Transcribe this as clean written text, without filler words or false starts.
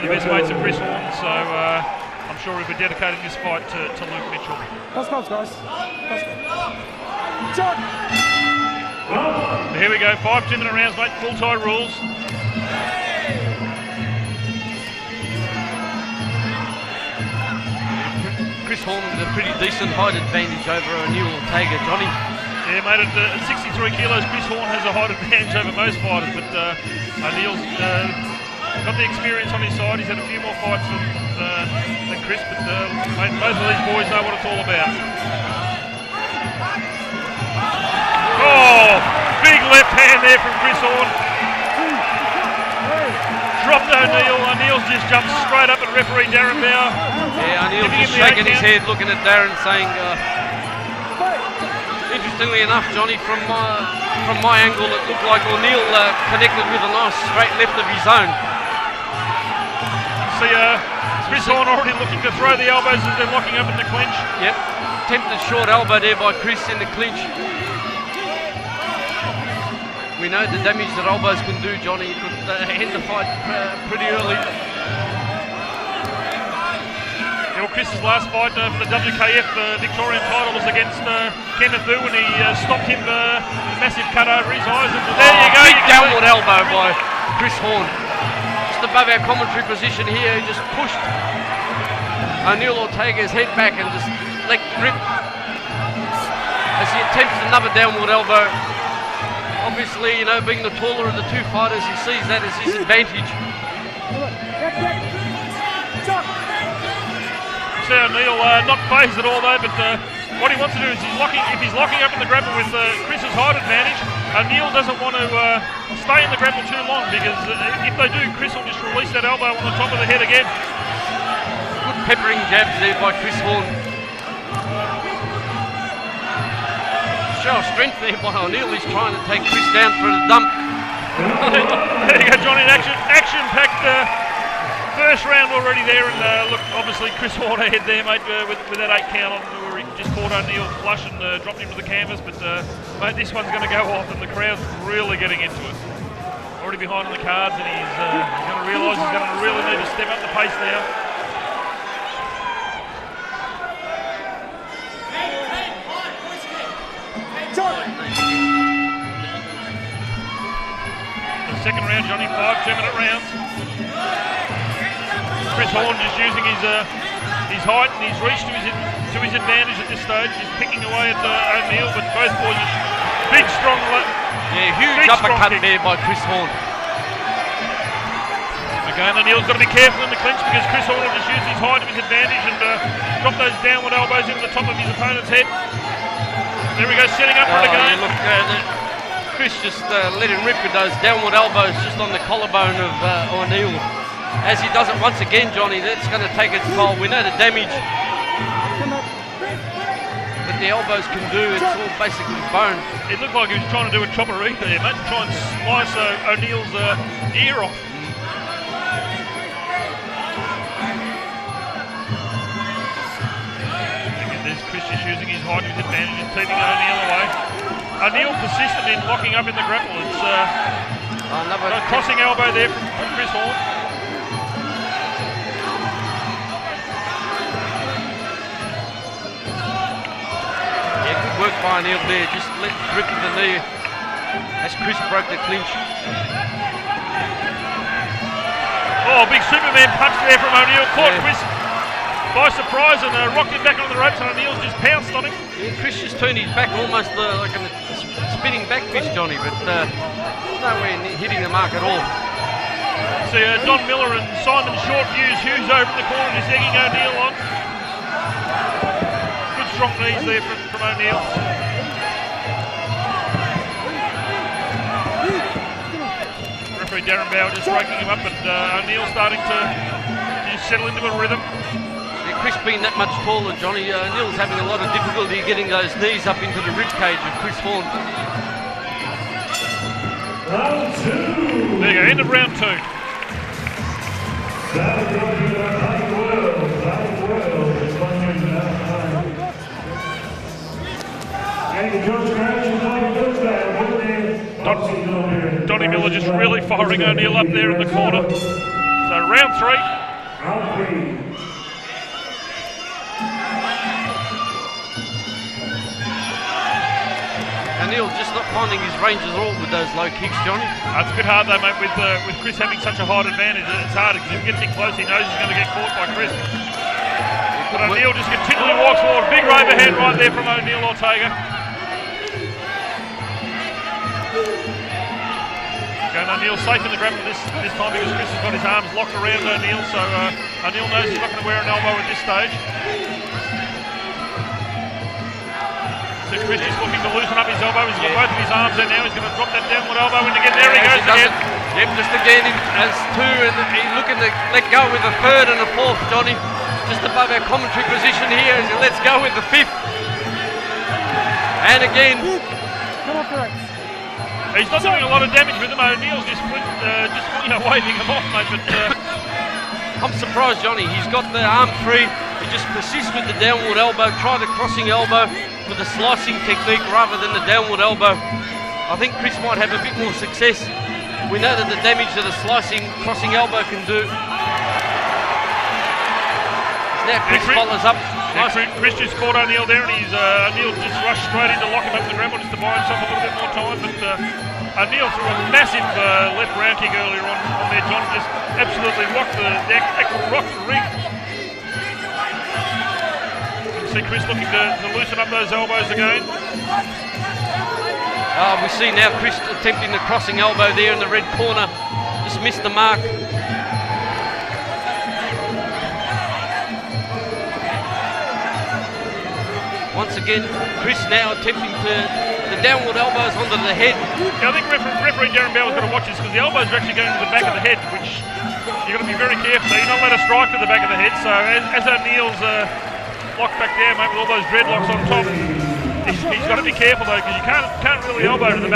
the best mates of Chris Horne, so I'm sure he'll be dedicating this fight to Luke Mitchell. Let's go, guys. Here we go, 5 2-minute rounds, mate, full tie rules. Chris Horne with a pretty decent height advantage over O'Neill Ortega, Johnny. Yeah, mate, at 63 kilos, Chris Horne has a height advantage over most fighters, but O'Neill's got the experience on his side. He's had a few more fights than Chris, but mate, both of these boys know what it's all about. Oh, big left hand there from Chris Horne. Dropped O'Neill. O'Neill's just jumped straight up at referee Darren Bauer. Yeah, O'Neill just shaking his head, looking at Darren, saying, interestingly enough, Johnny, from my angle, it looked like O'Neill connected with a nice straight left of his own. See, Chris Horne already looking to throw the elbows as they're locking up in the clinch. Yep, attempted short elbow there by Chris in the clinch. We know the damage that elbows can do, Johnny. It could end the fight pretty early. Yeah, well, Chris's last fight for the WKF Victorian title was against Kenneth Wu, when he stopped him with a massive cut over his eyes. And there you go. Big downward elbow by Chris Horne. Just above our commentary position here, he just pushed O'Neill Ortega's head back and just let rip as he attempts another downward elbow. Obviously, you know, being the taller of the two fighters, he sees that as his advantage. See O'Neill not phased at all though, but what he wants to do is if he's locking up in the grapple with Chris's height advantage, O'Neill doesn't want to stay in the grapple too long, because if they do, Chris will just release that elbow on the top of the head again. Good peppering jabs there by Chris Horne. Show of strength there by O'Neill. He's trying to take Chris down for the dump. There you go, Johnny, an action-packed first round already there, and look, obviously Chris Horne ahead there, mate, with that 8 count on, where he just caught O'Neill flush and dropped him to the canvas, but mate, this one's going to go off, and the crowd's really getting into it. Already behind on the cards, and he's going to realise he's going to really need to step up the pace now. The second round, Johnny, 5 2-minute rounds. Chris Horne just using his height and his reach to his advantage at this stage. He's picking away at O'Neill, but both boys are big, strong. Yeah, huge uppercut there by Chris Horne. Again, O'Neill's got to be careful in the clinch, because Chris Horne will just use his height to his advantage and drop those downward elbows into the top of his opponent's head. There we go, setting up for it again. Yeah, look, Chris just let him rip with those downward elbows just on the collarbone of O'Neill. As he does it once again, Johnny, that's going to take its toll. We know the damage that the elbows can do. It's all basically bone. It looked like he was trying to do a chopperita there, mate, to try and slice O'Neill's ear off. There's Chris just using his height to his advantage and keeping O'Neill away. O'Neill persistent in locking up in the grapple. It's another crossing elbow there from Chris Horne. Yeah, good work by O'Neill there. Just let grip of the knee as Chris broke the clinch. Oh, big Superman punch there from O'Neill. Caught Chris by surprise and rocked him back on the ropes, and O'Neill's just pounced on him. Yeah, Chris just turned his back almost like a spinning back fist, Johnny, but nowhere hitting the mark at all. See Don Miller and Simon Short use Hughes over in the corner, just egging O'Neill on. Good strong knees there from O'Neill. Referee Darren Bauer just breaking him up, and O'Neill starting to just settle into a rhythm. Chris being that much taller, Johnny, Neil's having a lot of difficulty getting those knees up into the rib cage of Chris Horne. Round 2. There you go, end of round 2. Donnie Miller just really firing O'Neill up there in the corner. So So round 3. Round 3. O'Neill just not finding his range at all with those low kicks, Johnny. It's a bit hard though, mate, with Chris having such a height advantage. It's hard because if he gets in close, he knows he's going to get caught by Chris. But O'Neill just continually walks forward. Big overhand right there from O'Neill Ortega. Going O'Neill safe in the grapple this time because Chris has got his arms locked around O'Neill, so O'Neill knows he's not going to wear an elbow at this stage. So Chris is looking to loosen up his elbow. He's got both of his arms there now. He's going to drop that downward elbow in again. There he goes again. Yep, just again as 2, and he's looking to let go with a 3rd and a 4th, Johnny. Just above our commentary position here as he lets go with the 5th. And again. He's not doing a lot of damage with him. O'Neill's just waving him off, mate. But I'm surprised, Johnny. He's got the arm free. He just persists with the downward elbow. Try the crossing elbow with the slicing technique rather than the downward elbow. I think Chris might have a bit more success. We know that the damage that a slicing crossing elbow can do. Now Chris follows up. Chris just caught O'Neill there, and O'Neill just rushed straight in to lock him up in the grapple just to buy himself a little bit more time. But O'Neill threw a massive left round kick earlier on there, John. Just absolutely rocked the ring. You see Chris looking to loosen up those elbows again. We see now Chris attempting the crossing elbow there in the red corner. Just missed the mark. Once again, Chris now attempting the downward elbows onto the head. Yeah, I think referee Darren Bell has got to watch this because the elbows are actually going to the back of the head, which you've got to be very careful. You're not allowed to strike to the back of the head. So as O'Neill's locked back there, mate, with all those dreadlocks on top, he's got to be careful though because you can't really elbow to the back